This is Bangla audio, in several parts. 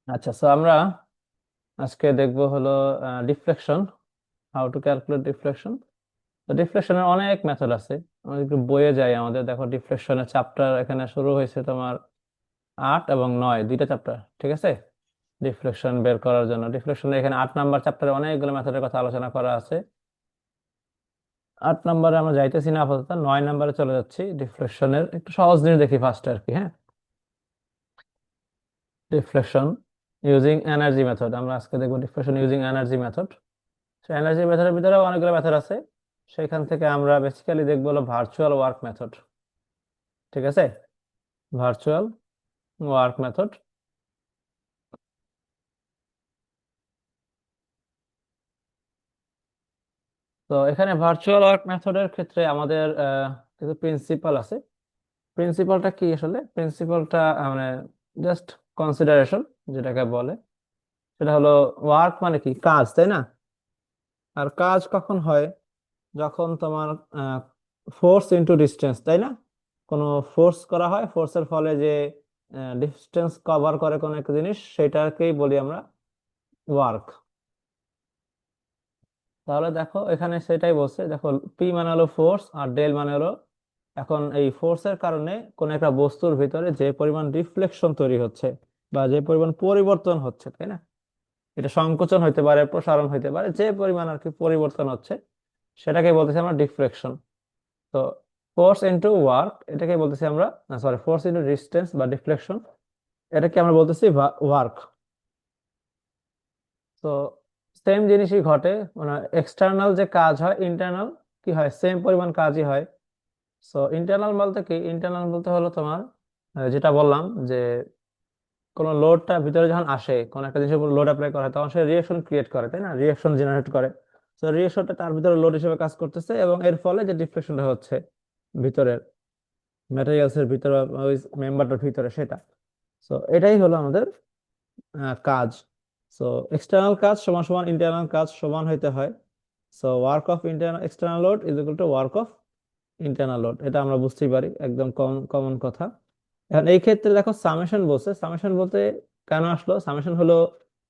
আচ্ছা, সো আমরা আজকে দেখবো হলো deflection, how to calculate deflection. তো ডিফ্লেকশনের অনেক মেথড আছে। আমরা একটু বইয়ে যাই, আমাদের দেখো ডিফ্লেকশনের চ্যাপ্টার এখানে শুরু হয়েছে তোমার 8 এবং 9, দুইটা চ্যাপ্টার। ঠিক আছে, ডিফ্লেকশন বের করার জন্য ডিফ্লেকশন এখানে 8 নাম্বার চ্যাপ্টারে অনেকগুলো মেথডের কথা আলোচনা করা আছে। 8 নাম্বারে আমরা যাইতেছি না, আপাতত 9 নাম্বারে চলে যাচ্ছি। ডিফ্লেকশনের একটু সহজ জিনিস দেখি ফার্স্ট আর কি। হ্যাঁ, ডিফ্লেকশন ইউজিং এনার্জি মেথড, আমরা আজকে দেখবো deflection using energy method. Energy মেথডের ভিতরে অনেকগুলো মেথড আছে, সেখান থেকে আমরা বেসিক্যালি দেখবো হলো ভার্চুয়াল ওয়ার্ক মেথড। ঠিক আছে, ভার্চুয়াল ওয়ার্ক মেথড। তো এখানে ভার্চুয়াল ওয়ার্ক মেথডের ক্ষেত্রে আমাদের কিছু প্রিন্সিপাল আছে। প্রিন্সিপালটা কি আসলে? প্রিন্সিপালটা মানে জাস্ট কনসিডারেশন যেটাকে বলে, সেটা হলো ওয়ার্ক মানে কি, কাজ, তাই না? আর কাজ কখন হয়? যখন তোমার ফোর্স ইনটু ডিস্টেন্স, তাই না? কোনো ফোর্স করা হয়, ফোর্সের ফলে যে ডিস্টেন্স কভার করে কোনো একটা জিনিস, সেটাকেই বলি আমরা ওয়ার্ক। তাহলে দেখো এখানে সেটাই বলছে, দেখো পি মানে হলো ফোর্স আর ডেল মানে হলো, এখন এই ফোর্সের কারণে কোন একটা বস্তুর ভিতরে যে পরিমাণ রিফ্লেকশন তৈরি হচ্ছে বা যে পরিমাণ পরিবর্তন হচ্ছে, তাই না? এটা সংকোচন হইতে পারে, প্রসারণ হইতে পারে, যে পরিমাণ আর কি পরিবর্তন হচ্ছে সেটাকে বলতেছি আমরা ডিফ্লেকশন। তো ফোর্স ইনটু ওয়ার্ক এটাকে বলতেছি আমরা, সরি, ফোর্স ইনটু ডিস্টেন্স বা ডিফ্লেকশন, এটাকে আমরা বলতেছি ওয়ার্ক। তো সেম জিনিসই ঘটে, মানে এক্সটার্নাল যে কাজ হয়, ইন্টারনাল কি হয়, সেম পরিমাণ কাজই হয়। সো ইন্টারনাল বলতে কি, ইন্টারনাল বলতে হলো তোমার যেটা বললাম যে কোনো লোডটা ভিতরে যখন আসে, কোন একটা জিনিসের উপর লোড অ্যাপ্লাই করা হয়, তখন সে রিয়েকশন ক্রিয়েট করে, তাই না? রিয়েকশন জেনারেট করে। তো রিয়েকশনটা তার ভিতরে লোড হিসেবে কাজ করতেছে, এবং এর ফলে যে ডিফ্লেকশনটা হচ্ছে ভিতরের ম্যাটেরিয়ালস এর ভিতরে, ওই মেম্বারটার ভিতরে, সেটা। সো এটাই হলো আমাদের কাজ। সো এক্সটার্নাল কাজ সমান সমান ইন্টারনাল কাজ সমান হইতে হয়। So work of internal external load is equal to work of internal load, এটা আমরা বুঝতেই পারি, একদম কমন কমন কথা। এখন এই ক্ষেত্রে দেখো সামেশন বলছে, সামেশন বলতে কেন আসলো? সামেশন হলো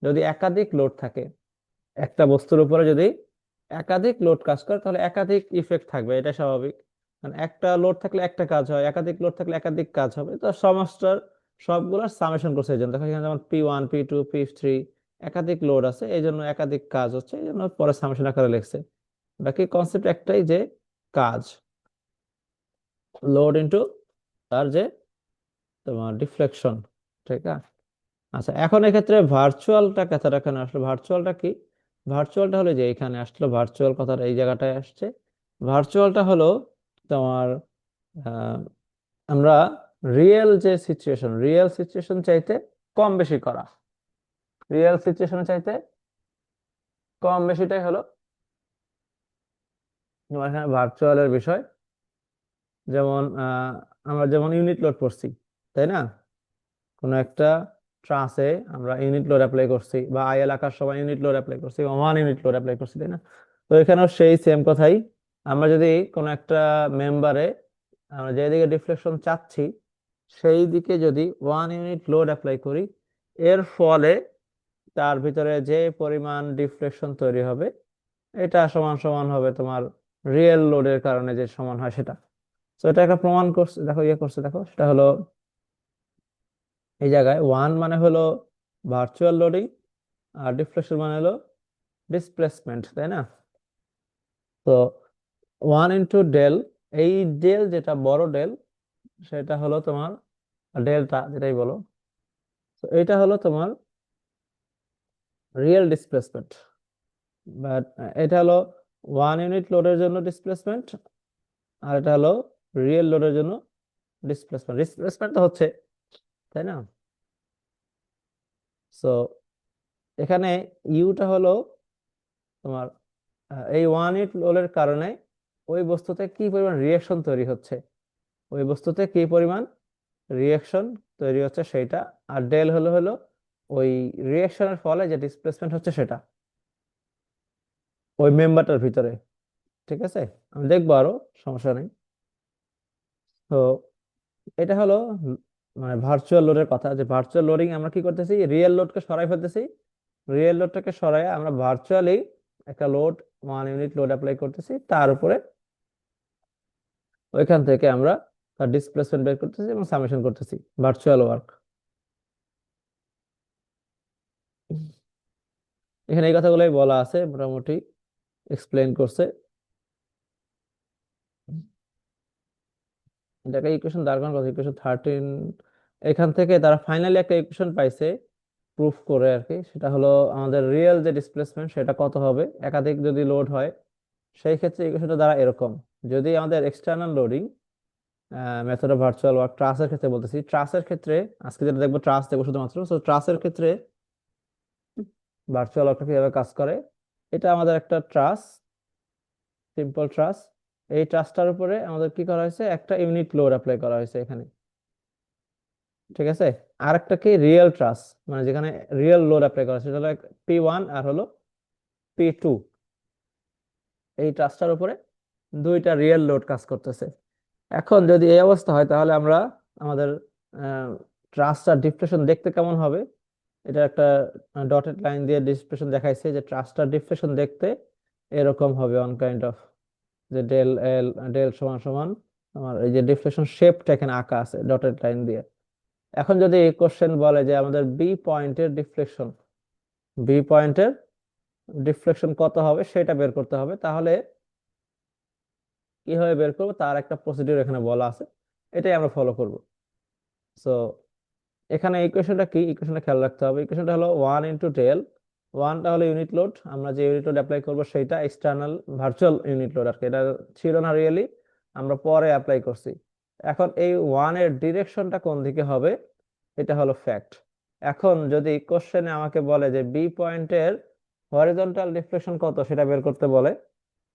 যদি একাধিক লোড থাকে, একটা বস্তুর উপরে যদি একাধিক লোড কাজ করে, তাহলে একাধিক ইফেক্ট থাকবে, এটা স্বাভাবিক। মানে একটা লোড থাকলে একটা কাজ হয়, একাধিক লোড থাকলে একাধিক কাজ হবে। তো সমস্যার সবগুলোর সামেশন করছে এই জন্য। দেখো এখানে যেমন P1 P2 P3, একাধিক লোড আছে, এই জন্য একাধিক কাজ হচ্ছে, এই জন্য পরে সামেশন আকারে লিখছে। বাকি কনসেপ্ট একটাই, যে কাজ, লোড ইনটু তার যে তোমার ডিফ্লেকশন। ঠিক আছে। আচ্ছা, এখন এক্ষেত্রে ভার্চুয়ালটা কথাটা কেন আসলো? ভার্চুয়ালটা কি? ভার্চুয়ালটা হলো যে এখানে আসলো, ভার্চুয়াল কথাটা এই জায়গাটায় আসছে। ভার্চুয়ালটা হলো তোমার আহ, আমরা রিয়েল যে সিচুয়েশন, রিয়েল সিচুয়েশন চাইতে কম বেশি করা, রিয়েল সিচুয়েশন চাইতে কম বেশিটাই হলো তোমার এখানে ভার্চুয়ালের বিষয়। যেমন আমরা যেমন ইউনিট লোড করছি, তাই না? কোনো একটা ট্রাসে আমরা ইউনিট লোড অ্যাপ্লাই করছি, বা আই এলাকার সময় ইউনিট লোড অ্যাপ্লাই করছি, বা 1 ইউনিট লোড অ্যাপ্লাই করছি, তাই না? তো এখানেও সেই সেম কথাই, আমরা যদি কোনো একটা মেম্বারে আমরা যেদিকে ডিফ্লেকশন চাচ্ছি, সেই দিকে যদি 1 ইউনিট লোড অ্যাপ্লাই করি, এর ফলে তার ভিতরে যে পরিমাণ ডিফ্লেকশন তৈরি হবে, এটা সমান সমান হবে তোমার রিয়েল লোডের কারণে যে সমান হয় সেটা। তো এটা একটা প্রমাণ করছে, দেখো ইয়ে করছে, দেখো সেটা হলো এই জায়গায় ওয়ান মানে হলো ভার্চুয়াল লোডিং, আর ডিফ্লেকশন মানে হলো ডিসপ্লেসমেন্ট, তাই না? তো 1 ইন্টু ডেল, এই ডেল যেটা বড় ডেল, সেটা হলো তোমার ডেল্টা যেটাই বলো। তো এটা হলো তোমার রিয়েল ডিসপ্লেসমেন্ট, বাট এটা হলো 1 ইউনিট লোডের জন্য ডিসপ্লেসমেন্ট, আর এটা হলো রিয়েল লোডের জন্য ডিসপ্লেসমেন্ট। ডিসপ্লেসমেন্ট তো হচ্ছে, তাই না? সো এখানে ইউটা হলো তোমার এই 1 ইউনিট লোডের কারণে ওই বস্তুতে কি পরিমাণ রিয়েকশন তৈরি হচ্ছে, ওই বস্তুতে কি পরিমাণ রিয়েকশন তৈরি হচ্ছে সেইটা। আর ডেল হলো হলো ওই রিয়েকশনের ফলে যে ডিসপ্লেসমেন্ট হচ্ছে সেটা ওই মেম্বারটার ভিতরে। ঠিক আছে, আমি দেখবো আরো, সমস্যা নেই। তো এটা হলো মানে ভার্চুয়াল লোডের কথা, যে ভার্চুয়াল লোডিং আমরা কি করতেছি, রিয়েল লোডকে সরাই ফেলতেছি, রিয়েল লোডটাকে সরাই আমরা ভার্চুয়ালি একটা লোড 1 ইউনিট লোড অ্যাপ্লাই করতেছি, তার উপরে ওইখান থেকে আমরা তার ডিসপ্লেসমেন্ট বের করতেছি এবং সামেশন করতেছি ভার্চুয়াল ওয়ার্ক। এখানে এই কথাগুলোই বলা আছে, মোটামুটি এক্সপ্লেন করছে। এটাকে ইকুয়েশন দাঁড় করানোর কথা, ইকুয়েশন 13। এখান থেকে তারা ফাইনালি একটা ইকুয়েশন পাইছে প্রুফ করে আর কি, সেটা হলো আমাদের রিয়েল যে ডিসপ্লেসমেন্ট সেটা কত হবে একাধিক যদি লোড হয়। সেই ক্ষেত্রে ইকুয়েশনটা দ্বারা এরকম, যদি আমাদের external loading method of virtual work, ট্রাসের ক্ষেত্রে বলতেছি, ট্রাসের ক্ষেত্রে আজকে যেটা দেখবো ট্রাস দেখবো শুধুমাত্র। সো ট্রাসের ক্ষেত্রে ভার্চুয়াল ওয়ার্কটা কিভাবে কাজ করে, এটা আমাদের একটা ট্রাস, সিম্পল ট্রাস। এই ট্রাসটার উপরে আমাদের কি করা হয়েছে, একটা ইউনিট লোড অ্যাপ্লাই করা হয়েছে এখানে, ঠিক আছে। আর একটা কি রিয়েল ট্রাস, মানে যেখানে রিয়েল লোড অ্যাপ্লাই করা হয়েছে, সেটা হলো P1 আর হলো P2। এই ট্রাসটার উপরে দুইটা রিয়েল লোড কাজ করতেছে। এখন যদি এই অবস্থা হয় তাহলে আমরা আমাদের ট্রাস্টার ডিফ্লেকশন দেখতে কেমন হবে, এটা একটা ডটেড লাইন দিয়ে ডিফ্লেকশন দেখাইছে, যে ট্রাস্টার ডিফ্লেকশন দেখতে এরকম হবে অন কাইন্ড অফ, যে ডেল এল ডেল সমান সমান আমার এই যে ডিফ্লেকশন শেপটা এখানে আঁকা আছে ডটেড লাইন দিয়ে। এখন যদি এই কোশ্চেন বলে যে আমাদের বি পয়েন্টের ডিফ্লেকশন কত হবে সেটা বের করতে হবে, তাহলে কিভাবে বের করবো তার একটা প্রসিডিউর এখানে বলা আছে, এটাই আমরা ফলো করব। সো এখানে ইকুয়েশনটা কি, ইকুয়েশনটা খেয়াল রাখতে হবে। ইকুয়েশনটা হলো 1 × ডেল, ওয়ানটা হলো ইউনিট লোড, আমরা যে ইউনিট লোড অ্যাপ্লাই করবো সেটা এক্সটার্নাল ভার্চুয়াল ইউনিট লোড আর কি, এটা ছিল না রিয়েলি, আমরা পরে অ্যাপ্লাই করছি। এখন এই ওয়ানের ডিরেকশনটা কোন দিকে হবে, এটা হলো ফ্যাক্ট। এখন যদি কোশ্চেনে আমাকে বলে যে বি পয়েন্টের হরিজন্টাল ডিফ্লেকশন কত সেটা বের করতে বলে,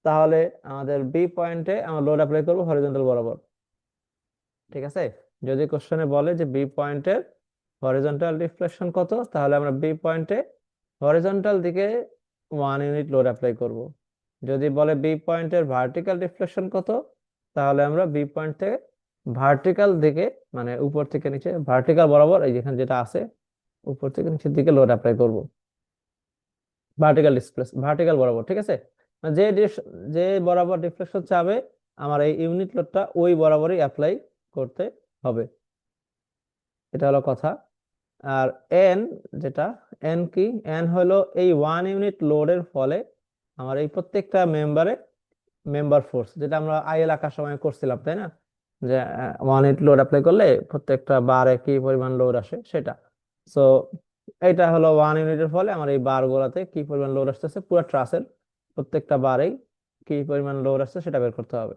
তাহলে আমাদের বি পয়েন্টে আমরা লোড অ্যাপ্লাই করবো হরিজন্টাল বরাবর, ঠিক আছে। যদি কোশ্চেনে বলে যে বি পয়েন্টের হরিজন্টাল ডিফ্লেকশন কত, তাহলে আমরা বি পয়েন্টে হরিজন্টাল দিকে 1 ইউনিট লোড অ্যাপ্লাই করব। যদি বলে বি পয়েন্টের ভার্টিক্যাল ডিফ্লেকশন কত, তাহলে আমরা বি পয়েন্ট থেকে ভার্টিক্যাল দিকে, মানে উপর থেকে নিচে ভার্টিক্যাল বরাবর, এই যেখানে যেটা আছে উপর থেকে নিচের দিকে লোড অ্যাপ্লাই করব, ভার্টিক্যাল বরাবর, ঠিক আছে। মানে যে বরাবর ডিফ্লেকশন চাবে আমার এই ইউনিট লোডটা ওই বরাবরই অ্যাপ্লাই করতে হবে, এটা হলো কথা। আর এন, যেটা এন কি, এন হলো এই 1 ইউনিট লোডের ফলে আমার এই প্রত্যেকটা মেম্বার ফোর্স, যেটা আমরা আইএল আঁকার সময় করছিলাম তাই না, যে 1 ইউনিট লোড অ্যাপ্লাই করলে প্রত্যেকটা বারে কি পরিমাণ লোড আসে সেটা। সো এটা হলো 1 ইউনিটের ফলে আমার এই বার গুলাতে কি পরিমাণ লোড আসতেছে, পুরো ট্রাসের প্রত্যেকটা বারেই কি পরিমাণ লোড আসছে সেটা বের করতে হবে।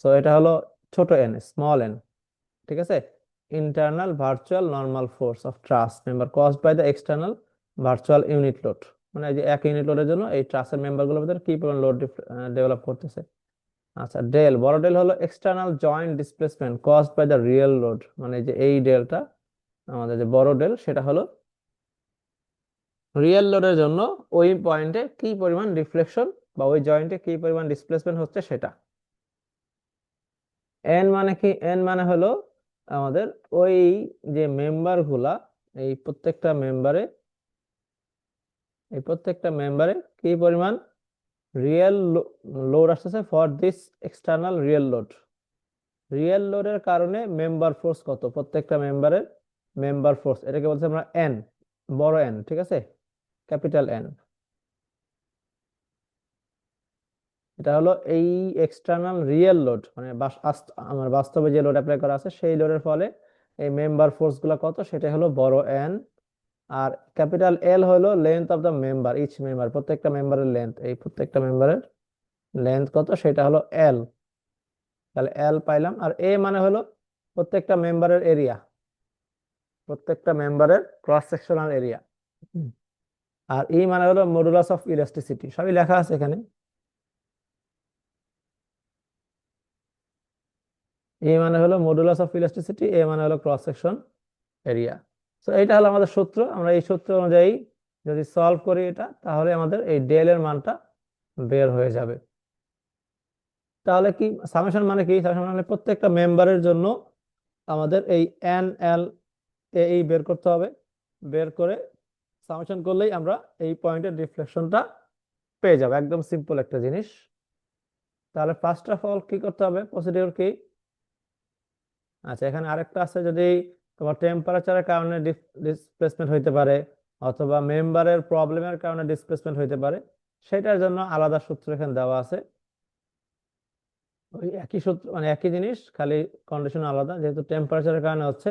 সো এটা হলো ছোট এন, স্মল এন, ঠিক আছে। Internal virtual normal force of truss member caused by the external virtual unit load, মানে এই যে এক ইউনিট লোডের জন্য এই ট্রাসের মেম্বারগুলোর ভিতরে কি পরিমাণ লোড ডেভেলপ করতেছে। আচ্ছা, ডেল, বড় ডেল হলো external joint displacement caused by the real load, মানে যে এই ডেলটা আমাদের যে বড় ডেল সেটা হলো রিয়েল লোডের জন্য ওই পয়েন্টে কি পরিমাণ ডিফ্লেকশন বা ওই জয়েন্টে কি পরিমাণ ডিসপ্লেসমেন্ট হচ্ছে সেটা। এন মানে কি, এন মানে হলো আমাদের ওই যে মেম্বার গুলা, এই প্রত্যেকটা মেম্বারে কি পরিমাণ রিয়েল লোড আসতেছে ফর দিস এক্সটার্নাল রিয়েল লোডের কারণে মেম্বার ফোর্স কত, প্রত্যেকটা মেম্বারের মেম্বার ফোর্স, এটাকে বলছি আমরা এন, বড় এন, ঠিক আছে, ক্যাপিটাল এন। এটা হলো এই এক্সটার্নাল রিয়েল লোড, মানে আমার বাস্তবে যে লোড অ্যাপ্লাই করা আছে সেই লোডের ফলে এই মেম্বার ফোর্স গুলা কত, সেটা হলো বড় এন। আর ক্যাপিটাল এল হলো length of the member, each member, প্রত্যেকটা মেম্বারের লেন্থ, এই প্রত্যেকটা মেম্বারের লেন্থ কত সেটা হলো এল, তাহলে এল পাইলাম। আর এ মানে হলো প্রত্যেকটা মেম্বারের এরিয়া, প্রত্যেকটা মেম্বারের ক্রস সেকশনাল এরিয়া। আর ই মানে হলো মডুলাস অফ ইলাস্টিসিটি, সবই লেখা আছে এখানে। এ মানে হলো মডুলাস অফ ইলাস্টিসিটি, এ মানে হলো ক্রস সেকশন এরিয়া। তো এটা হলো আমাদের সূত্র, আমরা এই সূত্র অনুযায়ী যদি সলভ করি এটা, তাহলে আমাদের এই ডেল এর মানটা বের হয়ে যাবে। তাহলে কি সামেশন মানে কি, সামেশন মানে প্রত্যেকটা মেম্বারের জন্য আমাদের এই এন এল এই বের করতে হবে, বের করে সামেশন করলেই আমরা এই পয়েন্টের ডিফ্লেকশনটা পেয়ে যাবো। একদম সিম্পল একটা জিনিস। তাহলে ফার্স্ট অফ অল কি করতে হবে, প্রসিডিউর কি? আচ্ছা, এখানে আরেকটা আছে, যদি তোমার টেম্পারেচারের কারণে ডিসপ্লেসমেন্ট হইতে পারে, অথবা মেম্বারের প্রবলেমের কারণে ডিসপ্লেসমেন্ট হইতে পারে, সেটার জন্য আলাদা সূত্র এখানে দেওয়া আছে। ওই একই সূত্র, মানে একই জিনিস, খালি কন্ডিশন আলাদা। যেহেতু টেম্পারেচারের কারণে হচ্ছে,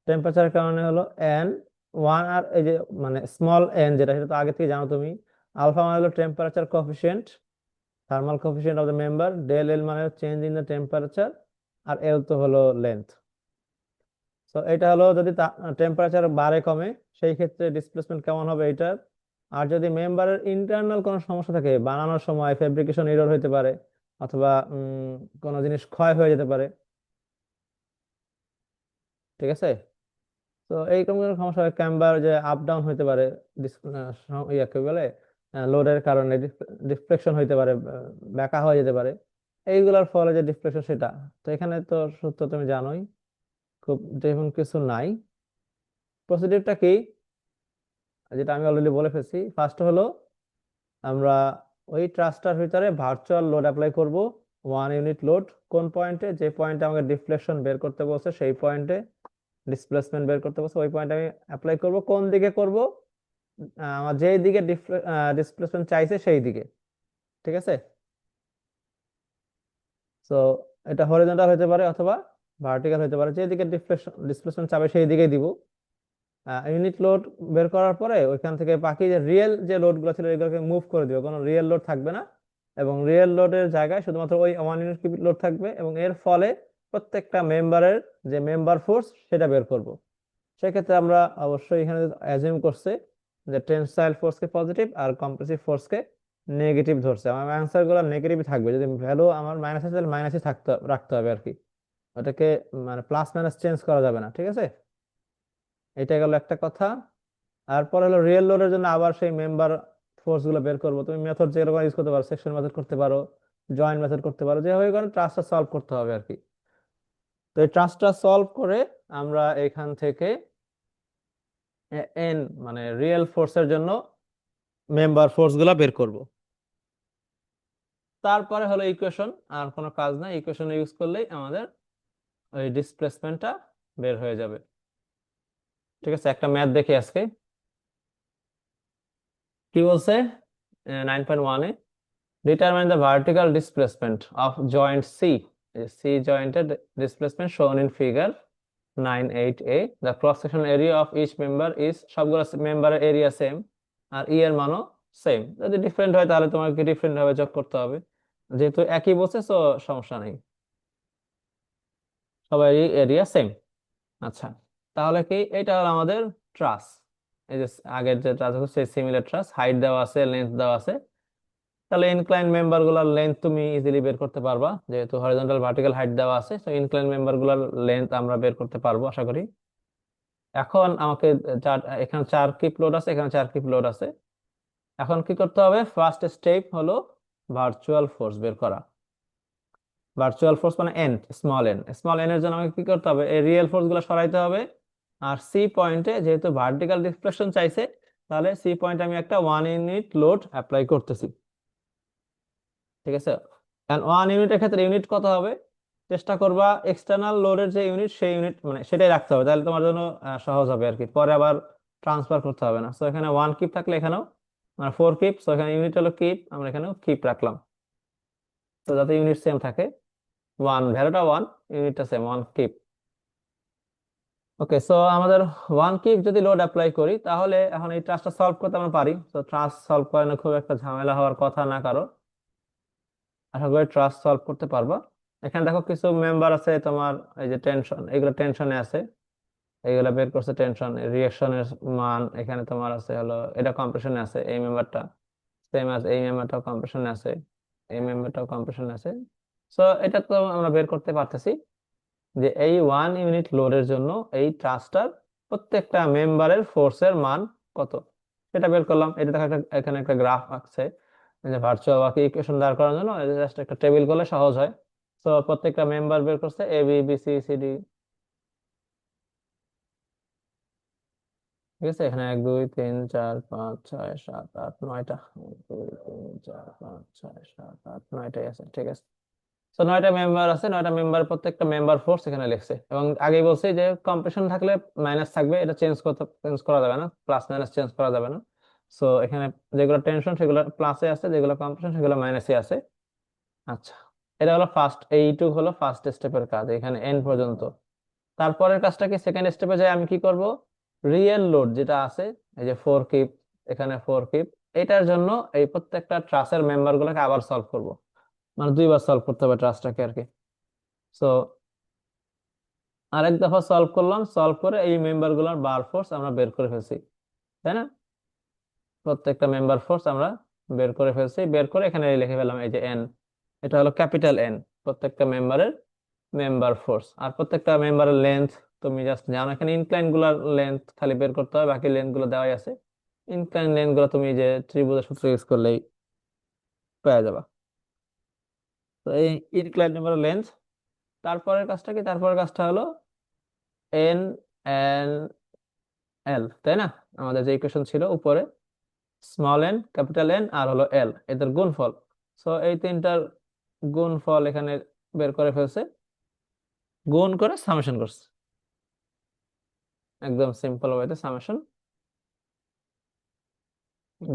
টেম্পারেচারের কারণে হলো এন ওয়ান, আর এই যে মানে স্মল এন যেটা, সেটা তো আগে থেকে জানো তুমি। আলফা মানে হলো temperature coefficient, thermal coefficient of the member. Del L মানে চেঞ্জ ইন দ্য টেম্পারেচার, আর এল তো হলো লেন্থ। তো এটা হলো যদি টেম্পারেচার বাড়ে কমে, সেই ক্ষেত্রে ডিসপ্লেসমেন্ট কেমন হবে এটার। আর যদি মেম্বারের ইন্টারনাল কোনো সমস্যা থাকে, বানানোর সময় ফেব্রিকেশন এরর হতে পারে, অথবা কোনো জিনিস ক্ষয় হয়ে যেতে পারে, ঠিক আছে। তো এইরকম কোনো সমস্যা হয়, ক্যাম্বার যে আপ ডাউন হতে পারে, কি বলে, লোডের কারণে ডিফ্লেকশন হইতে পারে, ব্যাকা হয়ে যেতে পারে, এইগুলোর ফলে যে ডিফ্লেকশন সেটা। তো এখানে তো সূত্র তুমি জানোই, খুব তেমন কিছু নাই। প্রসিডিউরটা কি, যেটা আমি অলরেডি বলে ফেলছি। ফার্স্ট হলো আমরা ওই ট্রাস্টার ভিতরে ভার্চুয়াল লোড অ্যাপ্লাই করব, 1 ইউনিট লোড। কোন পয়েন্টে? যে পয়েন্টে আমাকে ডিফ্লেকশন বের করতে বলছে সেই পয়েন্টে, ডিসপ্লেসমেন্ট বের করতে বলছে ওই পয়েন্টে আমি অ্যাপ্লাই করব। কোন দিকে করব? আমার যেই দিকে ডিসপ্লেসমেন্ট চাইছে সেই দিকে, ঠিক আছে। তো এটা হরিজন্টাল হতে পারে অথবা ভার্টিক্যাল হতে পারে, যেদিকে ডিসপ্লেসমেন্ট চাবে সেই দিকেই দিব। ইউনিট লোড বের করার পরে ওইখান থেকে বাকি যে রিয়েল যে লোড গুলো ছিল এগুলোকে মুভ করে দিবে, কোনো রিয়েল লোড থাকবে না, এবং রিয়েল লোডের জায়গায় শুধুমাত্র ওই 1 ইউনিট লোড থাকবে, এবং এর ফলে প্রত্যেকটা মেম্বারের যে মেম্বার ফোর্স সেটা বের করব। সেক্ষেত্রে আমরা অবশ্যই এখানে অ্যাজিউম করছে যে টেনসাইল ফোর্সকে পজিটিভ আর কম্প্রেসিভ ফোর্সকে নেগেটিভ ধরছে। আমার অ্যান্সার গুলো নেগেটিভ থাকবে, যদি ভ্যালু আমার মাইনাস আছে তাহলে মাইনাসই থাকতে রাখতে হবে আর কি। ওটাকে মানে প্লাস মাইনাস চেঞ্জ করা যাবে না, ঠিক আছে। এটা গেল একটা কথা। তারপর হলো রিয়েল লোডের জন্য আবার সেই মেম্বার ফোর্স গুলো বের করবো। তুমি মেথড যেরকম ইউজ করতে পারো, সেকশন মেথড করতে পারো, জয়েন্ট মেথড করতে পারো, যেভাবে করে ট্রান্সটা সলভ করতে হবে আর কি। তো এই ট্রান্সটা সলভ করে আমরা এখান থেকে এন মানে রিয়েল ফোর্সের জন্য মেম্বার ফোর্স গুলা বের করব। তারপরে হলো ইকুয়েশন, আর কোনো কাজ নাই, ইকুয়েশন ইউজ করলেই আমাদের ওই ডিসপ্লেসমেন্টটা বের হয়ে যাবে, ঠিক আছে। একটা ম্যাথ দেখি আজকে কি বলছে। 9.1-এ determine the vertical displacement of joint C. C jointed displacement shown in figure 9.8a. The cross-sectional area of each member is, সবগুলো মেম্বারের এরিয়া সেম, আর ই এর মানও সেম। যদি ডিফারেন্ট হয় তাহলে তোমাকে ডিফারেন্ট ভাবে যোগ করতে হবে, যেহেতু একই বলছে তো সমস্যা নেই, সবারই এরিয়া সেম। আচ্ছা, তাহলে কি এটা হলো আমাদের ট্রাস। এই যে আগের যে ট্রাস আছে সেই সিমিলার ট্রাস, হাইট দেওয়া আছে, লেন্থ দেওয়া আছে। তাহলে ইনক্লাইন মেম্বার গুলার লেন্থ তুমি ইজিলি বের করতে পারবা, যেহেতু হরিজন্টাল ভার্টিক্যাল হাইট দেওয়া আছে, তো ইনক্লাইন মেম্বার গুলার লেন্থ আমরা বের করতে পারবো আশা করি। এখন আমাকে এখানে 4 কিপ লোড আছে, এখানে 4 কিপ লোড আছে। এখন কি করতে হবে, ফার্স্ট স্টেপ হলো ভার্চুয়াল ফোর্স বের করা। ভার্চুয়াল ফোর্স মানে এন, স্মল এন এর জন্য আমাকে কি করতে হবে, এই রিয়েল ফোর্স গুলো সরাইতে হবে। আর সি পয়েন্টে যেহেতু ভার্টিক্যাল ডিফ্লেকশন চাইছে, তাহলে সি পয়েন্টে আমি একটা 1 ইউনিট লোড অ্যাপ্লাই করতেছি, ঠিক আছে। 1 ইউনিটের ক্ষেত্রে ইউনিট কত হবে, চেষ্টা করবা এক্সটার্নাল লোডের যে ইউনিট সেই ইউনিট মানে সেটাই রাখতে হবে, তাহলে তোমার জন্য সহজ হবে আর কি, পরে আবার ট্রান্সফার করতে হবে না। সো এখানে 1 কিপ থাকলে এখানেও মানে 4 কিপ, সো এখানে ইউনিট হলো কিপ, আমরা এখানেও কিপ রাখলাম, তো যাতে ইউনিট সেম থাকে। ভ্যালুটা 1, ইউনিটটা সেম, 1 কিপ। ওকে, সো আমাদের 1 কিপ যদি লোড অ্যাপ্লাই করি, তাহলে এখন এই ট্রান্সটা সলভ করতে আমরা পারি। তো ট্রান্স সলভ করানো খুব একটা ঝামেলা হওয়ার কথা না কারো, আশা করি ট্রাস্ট সলভ করতে পারবা। এখানে দেখো কিছু মেম্বার আছে তোমার, এই যে টেনশন, এগুলো টেনশনে আছে, এইগুলা বের করছে টেনশন রিঅ্যাকশনের মান। এখানে তোমার আছে হলো এটা কম্প্রেশনে আছে, এই মেম্বারটা সেম আছে, এই মেম্বারটাও কম্প্রেশনে আছে, এই মেম্বারটাও কম্প্রেশনে আছে। সো এটা তো আমরা বের করতে পারতেছি যে এই 1 ইউনিট লোডের জন্য এই ট্রাস্টার প্রত্যেকটা মেম্বারের ফোর্সের মান কত, সেটা বের করলাম। এটা দেখো এখানে একটা গ্রাফ আছে, যে ভার্চুয়াল ওয়ার্ক ইকুয়েশন দাঁড় করানোর জন্য জাস্ট একটা টেবিল করলে সহজ হয়। তো প্রত্যেকটা মেম্বার বের করছে, A B B C C D. ঠিক আছে, এখানে 1 2 3 4 5 6 7 8 9টা, 1 2 3 4 5 6 7 8 9টাই আছে, ঠিক আছে। তো 9টা মেম্বার আছে, 9টা মেম্বার, প্রত্যেকটা মেম্বার ফোর্স এখানে লিখছে। এবং আগেই বলছি যে কম্পিটিশন থাকলে মাইনাস থাকবে, এটা চেঞ্জ করা যাবে না, প্লাস মাইনাস চেঞ্জ করা যাবে না। সো এখানে যেগুলো টেনশন সেগুলো প্লাসে আছে, যেগুলো কম্পিটিশন সেগুলো মাইনাসে আছে। আচ্ছা, এটা হলো ফার্স্ট, এইটুক হলো ফার্স্ট স্টেপের কাজ, এখানে এন পর্যন্ত। তারপরের কাজটা কি, সেকেন্ড স্টেপে যাই আমি কি করব, রিয়েল লোড যেটা আছে, এই যে 4 কিপ, এখানে 4 কিপ, এটার জন্য এই প্রত্যেকটা ট্রাসের মেম্বার গুলোকে আবার সলভ করব, মানে 2বার সলভ করতে হবে ট্রাসটাকে আর কি। সো আরেক দফা সলভ করলাম, সলভ করে এই মেম্বার গুলোর বার ফোর্স আমরা বের করে ফেলছি, তাই না? প্রত্যেকটা মেম্বার ফোর্স আমরা বের করে ফেলছি, বের করে এখানে লিখে ফেললাম এই যে এন, এটা হলো ক্যাপিটাল এন, প্রত্যেকটা মেম্বারের মেম্বার ফোর্স। আর প্রত্যেকটা মেম্বারের লেন্থ তুমি জাস্ট জানো, এখানে ইনক্লাইন গুলার লেন্থ খালি বের করতে হবে, বাকি লেন্থ গুলো দেওয়াই আছে। ইনক্লাইন লেন্থ গুলো তুমি যে ত্রিভুজের সূত্র ইউজ করলেই পেয়ে যাবা। তো এই ইনক্লাইন মেম্বারের লেন্থ। তারপরের কাজটা কি, তারপরের কাজটা হলো এন এন এল, তাই না? আমাদের যে ইকুয়েশন ছিল উপরে, স্মল এন, ক্যাপিটাল এন, আর হলো এল, এদের গুণফল। সো এই তিনটার গুণফল এখানে বের করে ফেলছে, গুণ করে সামেশন করছে, একদম সিম্পল ওয়েতে সামেশন।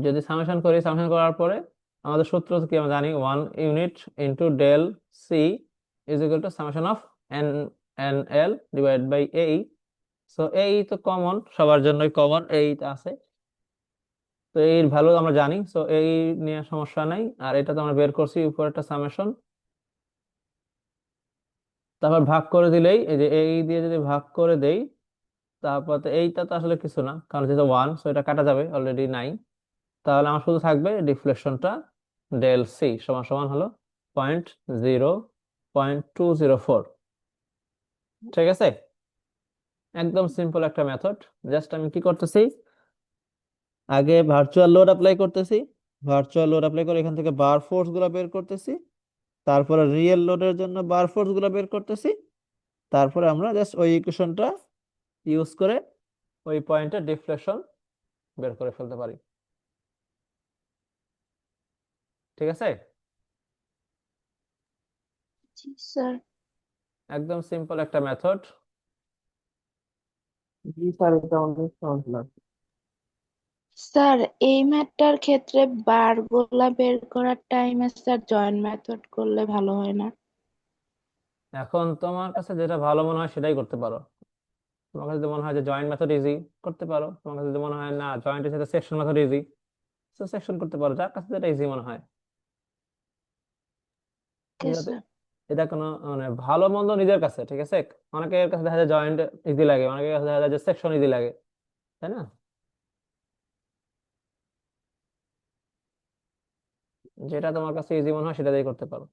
যদি সামেশন করি, সামেশন করার পরে আমাদের সূত্র কি আমরা জানি, 1 unit into del C is equal to summation of N N L divide by এই। সো এই তো কমন, সবার জন্যই কমন, এইটা আছে। তো এর ভ্যালু আমরা জানি, সো এই নিয়ে সমস্যা নাই। আর এটা তো আমরা বের করছি উপর একটা সামেশন, তারপর ভাগ করে দিলেই, এই যে এই দিয়ে যদি ভাগ করে দেই, তারপর তো এইটা তো আসলে কিছু না, কারণ যেহেতু 1, সো এটা কাটা যাবে, অলরেডি নাই। তাহলে আমার শুধু থাকবে ডিফ্লেকশনটা, ডেল সি সমান সমান হলো 0.204। ঠিক আছে, একদম সিম্পল একটা মেথড। জাস্ট আমি কি করতেছি, আগে ভার্চুয়াল লোড অ্যাপ্লাই করতেছি, ভার্চুয়াল লোড অ্যাপ্লাই করে এখান থেকে বার ফোর্স গুলো বের করতেছি, তারপরে রিয়েল লোডের জন্য বার ফোর্স গুলো বের করতেছি, তারপরে আমরা জাস্ট ওই ইকুয়েশনটা ইউজ করে ওই পয়েন্টে ডিফ্লেকশন বের করে ফেলতে পারি। ঠিক আছে, জি স্যার। একদম সিম্পল একটা মেথড। জি স্যার, এটা অনেক সহজ লাগছে। স্যার, এই ম্যাথটার ক্ষেত্রে বারগুলা বের করার টাইমে স্যার জয়েন্ট মেথড করলে ভালো হয় না? এখন তোমার কাছে যেটা ভালো মনে হয় সেটাই করতে পারো। তোমার কাছে যদি মনে হয় যে জয়েন্ট মেথড ইজি, করতে পারো। তোমার কাছে যদি মনে হয় না জয়েন্টের সাথে সেকশন মেথড ইজি, তো সেকশন করতে পারো, যার কাছে যেটা ইজি মনে হয়। ওকে এটা স্যার। এটা কোনো মানে ভালো মন্দ নিজের কাছে, ঠিক আছে। অনেকের কাছে দেখা যায় জয়েন্ট ইজি লাগে, অনেকের কাছে দেখা যায় যে সেকশন ইজি লাগে, তাই না? যেটা তোমার কাছে ইজি মনে হয় সেটা দিয়ে করতে পারো।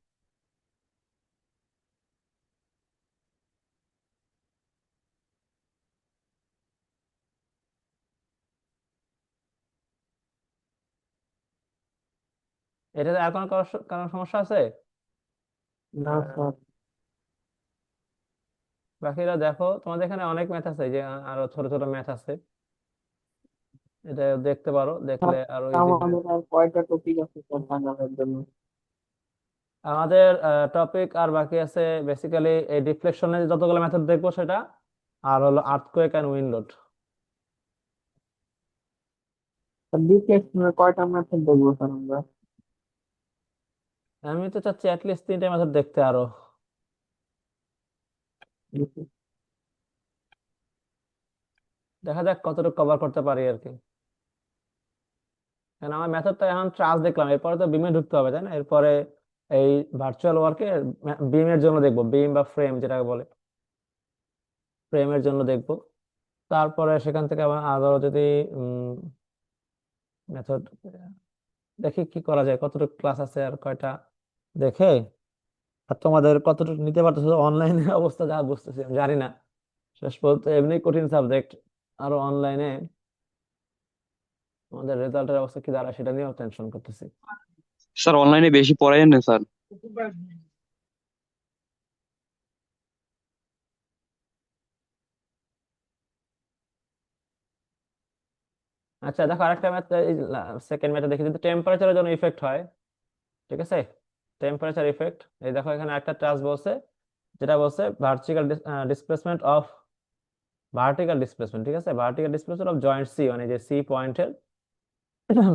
এটাতে আর কোনো কারণ সমস্যা আছে? না স্যার। বাকিরা দেখো, তোমাদের এখানে অনেক ম্যাথ আছে, এই যে আরো ছোট ছোট ম্যাথ আছে, এটা দেখতে পারো, দেখলে স্যার, আরো ইজি হবে। আমাদের আর কয়টা টপিক আছে স্যার বাংলার জন্য? আমাদের টপিক আর বাকি আছে বেসিক্যালি এই ডিফ্লেকশনের যতগুলো মেথড দেখবো সেটা, আর হলো earthquake and wind load. Sir, ডিফ্লেকশনের কয়টা মেথড দেখবো স্যার আমরা? আমি তো চাচ্ছি অ্যাটলিস্ট 3টে মেথড দেখতে আরো, দেখা যাক কতটুকু কভার করতে পারি আর কি। কারণ আমার মেথডটা এখন ট্রাস দেখলাম, এরপরে তো বিমে ঢুকতে হবে, তাই না? এরপরে এই ভার্চুয়াল ওয়ার্কে বিমের জন্য দেখবো, বিম বা ফ্রেম যেটাকে বলে, ফ্রেমের জন্য দেখবো। তারপরে সেখান থেকে আবার আরো যদি মেথড দেখি কি করা যায়, কতটুকু ক্লাস আছে আর কয়টা দেখে। আর তোমাদের কতটুকু নিতে পারতেছো অনলাইনে অবস্থা যা বুঝতেছি, আমি জানি না। শেষ পর্যন্ত এমনি কঠিন সাবজেক্ট, আরো অনলাইনে আমাদের রেজাল্টের অবস্থা কি দাঁড়ায় সেটা নিয়েও টেনশন করতেছি। স্যার অনলাইনে বেশি পড়ায়েন না স্যার। আচ্ছা দেখো আরেকটা ম্যাথ, সেকেন্ড ম্যাথে দেখি যদি টেম্পারেচারের জন্য ইফেক্ট হয়, ঠিক আছে, টেম্পারেচার ইফেক্ট, এই দেখো এখানে একটা টাস্ক বলছে, যেটা বলছে ডিসপ্লেসমেন্ট অফ ভার্টিক্যাল ডিসপ্লেসমেন্ট, ঠিক আছে, vertical displacement of joint C, মানে যে সি পয়েন্টের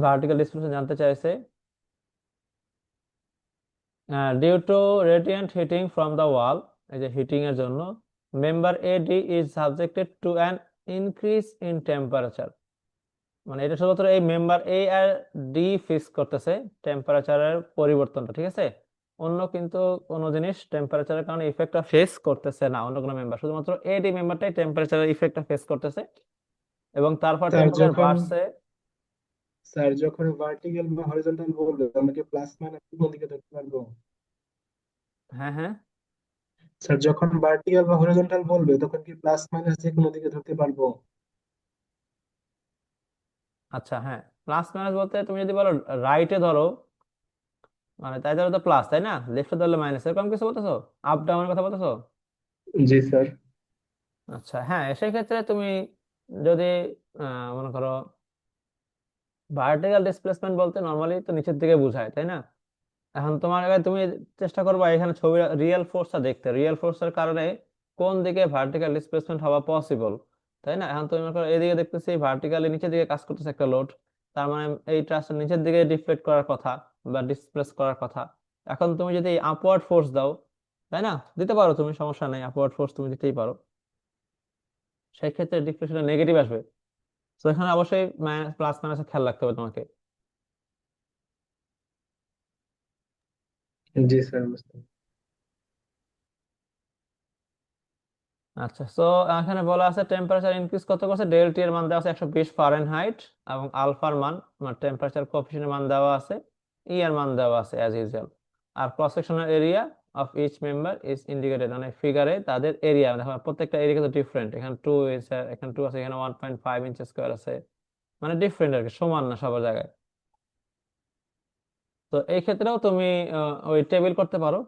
ভার্টিক্যাল ডিসপ্লেসমেন্ট জানতে চাইছে due to radiant heating from the wall, এই যে হিটিং এর জন্য member A D is subjected to an increase in temperature, মানে এটা শুধুমাত্র এই মেম্বার এ আর ডি ফিক্স করতেছে টেম্পারেচারের পরিবর্তনটা, ঠিক আছে, অন্য কিন্তু কোনো জিনিস টেম্পারেচারের কারণে ইফেক্টটা ফেস করতেছে না, অন্য কোনো মেম্বার, শুধুমাত্র এ ডি মেম্বারটাই টেম্পারেচারের ইফেক্টটা ফেস করতেছে, এবং তারপর স্যার টেম্পারেচার যখন বাড়ছে। যখন ভার্টিক্যাল বা হরিজন্টাল বলবে আমাকে প্লাস মাইনাস কোন দিকে ধরতে পারবো? হ্যাঁ হ্যাঁ, স্যার যখন ভার্টিক্যাল বা হরিজন্টাল বলবে তখন কি প্লাস মাইনাস যে কোনো দিকে ধরতে পারবো? আচ্ছা হ্যাঁ, প্লাস মাইনাস বলতে তুমি যদি বলো রাইটে ধরো, মানে তাই ধরো তো প্লাস, তাই না, লেফটে ধরলে মাইনাস, এরকম কিছু বলতেছো, আপ ডাউনের কথা বলতেছো? জি স্যার। আচ্ছা হ্যাঁ, সেই ক্ষেত্রে তুমি যদি মনে করো ভার্টিক্যাল ডিসপ্লেসমেন্ট বলতে নর্মালি তো নিচের দিকে বোঝায়, তাই না, এখন তোমার এবার তুমি চেষ্টা করবা এখানে ছবি রিয়েল ফোর্সটা দেখতে, রিয়েল ফোর্সের কারণে কোন দিকে ভার্টিক্যাল ডিসপ্লেসমেন্ট হওয়া পসিবল, তাই না, এখন তুমি মনে করো এদিকে দেখতেছি ভার্টিক্যালি নিচের দিকে কাজ করতেছে একটা লোড, তার মানে এই ট্রাসটা নিচের দিকে ডিফ্লেক্ট করার কথা বা ডিসপ্লেস করার কথা, এখন তুমি যদি আপওয়ার্ড ফোর্স দাও, তাই না, দিতে পারো তুমি, সমস্যা নেই, আপওয়ার্ড ফোর্স তুমি দিতেই পারো, সেই ক্ষেত্রে ডিফ্লেকশনটা নেগেটিভ আসবে, তো এখানে অবশ্যই প্লাস মাইনাসের খেয়াল রাখতে হবে তোমাকে। জি স্যার, বুঝতে পারছি। আচ্ছা, সো এখানে বলা আছে টেম্পারেচার ইনক্রিজ কত করছে, ডেল টি এর মান দেওয়া আছে 120 ফারেনহাইট, এবং আলফার মান, মানে টেম্পারেচার কোএফিসিয়েন্টের মান দেওয়া আছে, ই এর মান দেওয়া আছে অ্যাজ ইউজুয়াল, আর cross sectional area of each member is indicated, মানে ফিগারে তাদের এরিয়া দেখো, প্রত্যেকটা এরিয়া কিন্তু ডিফারেন্ট, এখানে 2 আছে, এখানে 2 আছে, এখানে 1.5 ইঞ্চ স্কয়ার আছে, মানে ডিফারেন্ট আর কি, সমান না সবার জায়গায়। তো এই ক্ষেত্রেও তুমি ওই টেবিল করতে পারো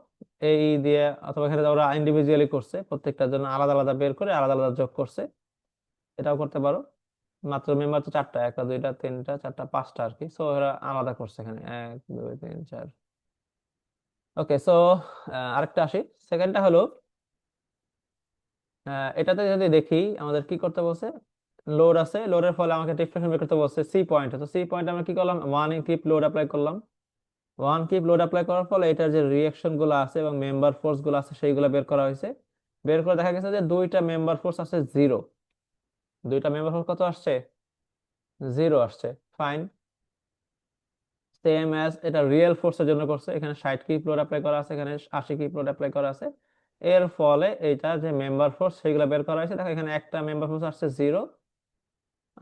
এই দিয়ে, অথবা এখানে ওরা ইন্ডিভিজুয়ালি করছে, প্রত্যেকটার জন্য আলাদা আলাদা বের করে আলাদা আলাদা যোগ করছে, এটাও করতে পারো, মাত্র মেম্বার তো চারটা, একটা দুইটা তিনটা চারটা পাঁচটা আর কি, সো এরা আলাদা করছে এখানে 1 2 3 4। ওকে, সো আরেকটা আসি, সেকেন্ডটা হলো এটাতে যদি দেখি আমাদের কি করতে বলছে, লোড আছে, লোডের ফলে আমাকে ডিফ্লেকশন বের করতে বলছে সি পয়েন্ট, তো সি পয়েন্ট আমরা কি করলাম, ওয়ান কিপ লোড অ্যাপ্লাই করলাম, ওয়ান কিপ লোড অ্যাপ্লাই করার ফলে এটার যে রিয়েকশন গুলো আছে এবং মেম্বার ফোর্স গুলো আছে সেইগুলো বের করা হয়েছে, বের করে দেখা গেছে যে দুইটা মেম্বার ফোর্স আছে জিরো, দুইটা মেম্বার ফোর্স কত আসছে, জিরো আসছে, ফাইন, সেম অ্যাজ এটা রিয়েল ফোর্সের জন্য করছে, এখানে 60 কিপ লোড অ্যাপ্লাই করা আছে, এখানে 80 কিপ লোড অ্যাপ্লাই করা আছে, এর ফলে এইটা যে মেম্বার ফোর্স সেগুলো বের করা হয়েছে, দেখো এখানে একটা মেম্বার ফোর্স আসছে জিরো,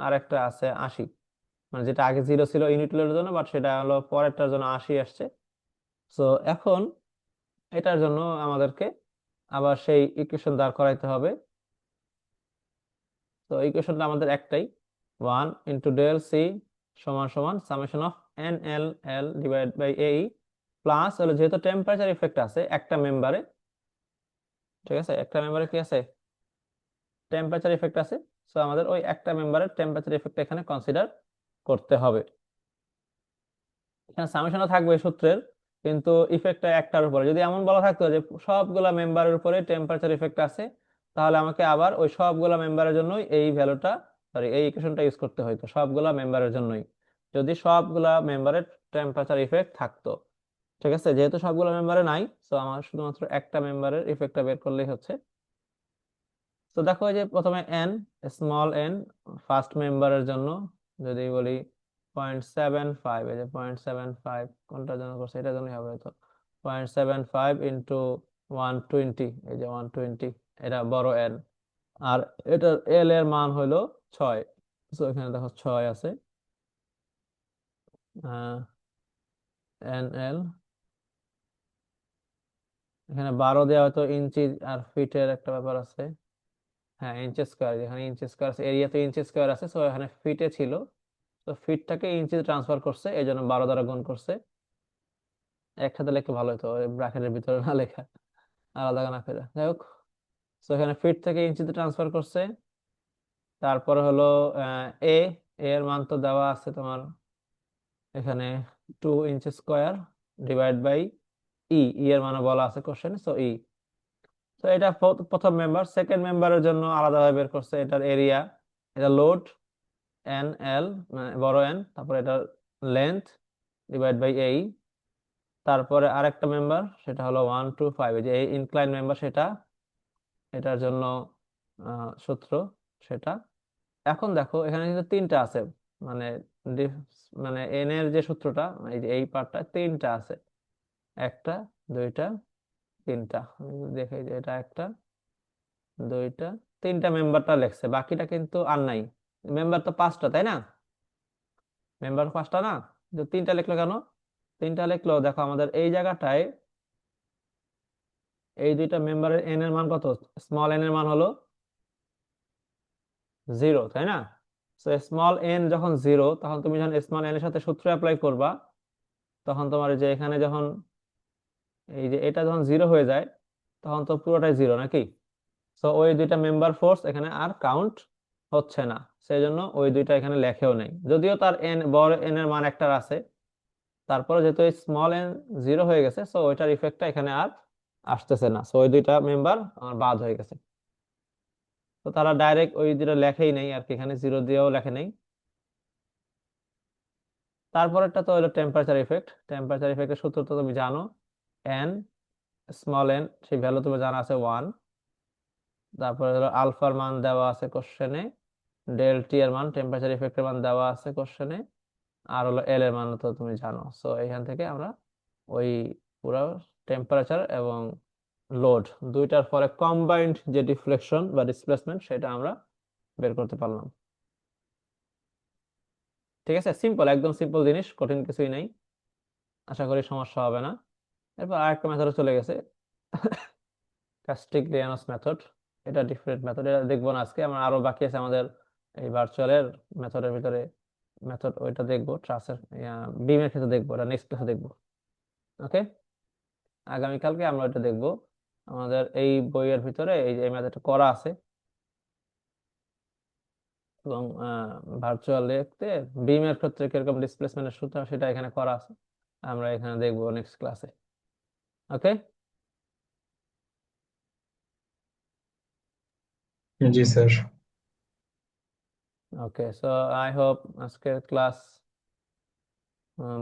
আর একটা আছে 80, মানে যেটা আগে জিরো ছিল ইউনিট লোডের জন্য, বাট সেটা হলো পরেরটার জন্য 80 আসছে, সো এখন এটার জন্য আমাদেরকে আবার সেই ইকুয়েশন দাঁড় করাইতে হবে, তো ইকুয়েশনটা আমাদের একটাই, 1 × del C সমান সমান summation of N L L divide by A, plus হলো যেহেতু টেম্পারেচার ইফেক্ট আছে একটা মেম্বারে, ঠিক আছে, একটা মেম্বারে কি আছে, টেম্পারেচার ইফেক্ট আছে, সো আমাদের ওই একটা মেম্বারের টেম্পারেচার ইফেক্ট এখানে কনসিডার করতে হবে, এখানে সামেশনও থাকবে সূত্রের, কিন্তু ইফেক্টটা একটার উপরে, যদি এমন বলা থাকতো যে সবগুলা মেম্বারের উপরে টেম্পারেচার ইফেক্ট আছে, তাহলে আমাকে আবার ওই সবগুলা মেম্বারের জন্যই এই ভ্যালুটা, সরি এই ইকুয়েশনটা ইউজ করতে হইতো সবগুলা মেম্বারের জন্যই, যদি সবগুলা মেম্বারের টেম্পারেচার ইফেক্ট থাকতো, ঠিক আছে, যেহেতু সবগুলা মেম্বারে নাই, তো আমার শুধুমাত্র একটা মেম্বারের ইফেক্টটা বের করলেই হচ্ছে, তো দেখো এই যে প্রথমে এন, স্মল এন, ফার্স্ট মেম্বারের জন্য যদি বলি 0.75, এই যে 0.75 কোনটার জন্য করছে, এটার জন্যই হবে, তো 0.75 ইন্টু 120, এই যে 120, এটা বড় এন, আর এটার এল এর মান হলো 6, তো এখানে দেখো 6 আছে, এন এল, এখানে 12 দেওয়া হয়তো ইঞ্চি আর ফিটের একটা ব্যাপার আছে, হ্যাঁ ইঞ্চ স্কোয়ার, এখানে ইঞ্চ স্কোয়ার আছে, এরিয়া তো ইঞ্চ স্কোয়ার আছে, সো এখানে ফিটে ছিল, তো ফিটটাকে ইঞ্চিতে ট্রান্সফার করছে, এই জন্য 12 দ্বারা গুণ করছে, একসাথে লেখা ভালো হতো, ব্র্যাকেটের ভিতরে না লেখা, আলাদা না করে, যাই হোক, তো এখানে ফিট থেকে ইঞ্চিতে ট্রান্সফার করছে, তারপরে হলো এ, এর মান তো দেওয়া আছে তোমার এখানে 2 ইঞ্চি স্কোয়ার ডিভাইড বাই এর মানে বলা আছে কোশ্চেন, সো তো এটা প্রথম মেম্বার। সেকেন্ড মেম্বারের জন্য আলাদাভাবে বের করছে এটার এরিয়া, এটা লোড এন এল মানে বড় এন, তারপরে এটার লেন্থ ডিভাইড বাই তারপরে আরেকটা মেম্বার সেটা হলো 1 2 5, এই যে এই ইনক্লাইন মেম্বার সেটা, এটার জন্য সূত্র সেটা। এখন দেখো এখানে কিন্তু তিনটা আছে, মানে মানে এন এর যে সূত্রটা, এই যে এই পার্টটা তিনটা আছে, একটা দুইটা তিনটা। আমি যদি দেখাই যে এটা একটা দুইটা তিনটা মেম্বারটা লেখছে, বাকিটা কিন্তু আর নাই। মেম্বার তো পাঁচটা, তাই না? মেম্বার পাঁচটা না, তো তিনটা লিখলো কেন? তিনটা লিখলো দেখো আমাদের এই জায়গাটায় এই দুইটা মেম্বারের এন এর মান কত? স্মল এন এর মান হলো 0, তাই না? তো স্মল এন যখন 0, তখন তুমি যখন স্মল এন এর সাথে সূত্র অ্যাপ্লাই করবা, তখন তোমার এই যে এখানে যখন এই যে এটা যখন 0 হয়ে যায়, তখন তো পুরোটাই 0 নাকি? তো ওই দুইটা মেম্বার ফোর্স এখানে আর কাউন্ট হচ্ছে না, সেই জন্য ওই দুইটা এখানে লেখেও নেই, যদিও তার এন বড় এন এর মান একটা আছে। তারপরে যেহেতু এই স্মল এন 0 হয়ে গেছে, সো ওইটার ইফেক্টটা এখানে আর আসতেছে না, সো ওই দুইটা মেম্বার আমার বাদ হয়ে গেছে। তো তারা ডাইরেক্ট ওই দুটো লেখেই নেই আর কি, এখানে 0 দিয়েও লেখে নেই। তারপরেরটা তো হলো টেম্পারেচার ইফেক্ট। টেম্পারেচার ইফেক্টের সূত্র তো তুমি জানো, এন স্মল এন সেই ভ্যালু তুমি জানা আছে 1। তারপরে হলো আলফার মান দেওয়া আছে কোশ্চেনে, ডেল টি এর মান টেম্পারেচার ইফেক্টের মান দেওয়া আছে কোশ্চেনে, আর হলো এল এর মান তো তুমি জানো। সো এখান থেকে আমরা ওই পুরো টেম্পারেচার এবং লোড দুইটার পরে কম্বাইন্ড যে ডিফ্লেকশন বা ডিসপ্লেসমেন্ট সেটা আমরা বের করতে পারলাম। ঠিক আছে, সিম্পল, একদম সিম্পল জিনিস, কঠিন কিছুই নাই, আশা করি সমস্যা হবে না। এরপর আরেকটা মেথডে চলে গেছে, কাস্টিগ্লিয়ানোস মেথড। এটা ডিফারেন্ট মেথড, এটা দেখবো না আজকে, আমরা আরো বাকি আছে আমাদের এই ভার্চুয়ালের মেথডের ভিতরে মেথড, ওইটা দেখবো ট্রাসের বিমের ক্ষেত্রে দেখবো, এটা নেক্সট ক্লাসে দেখবো। ওকে, আগামীকালকে আমরা ওইটা দেখবো। আমাদের এই বইয়ের ভিতরে এই যে মেথডটা করা আছে, এবং ভার্চুয়াল দেখতে বিমের ক্ষেত্রে কিরকম ডিসপ্লেসমেন্টের সূত্র সেটা এখানে করা আছে, আমরা এখানে দেখবো নেক্সট ক্লাসে। Okay, ji sir. Okay, so I hope আজকের ক্লাস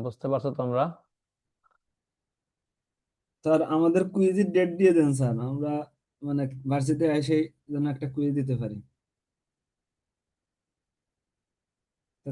বুঝতে পারছো তোমরা। স্যার আমাদের কুইজের ডেট দিয়ে দেন স্যার, আমরা মানে ভার্সিটিতে এসে যেন একটা কুইজ দিতে পারি।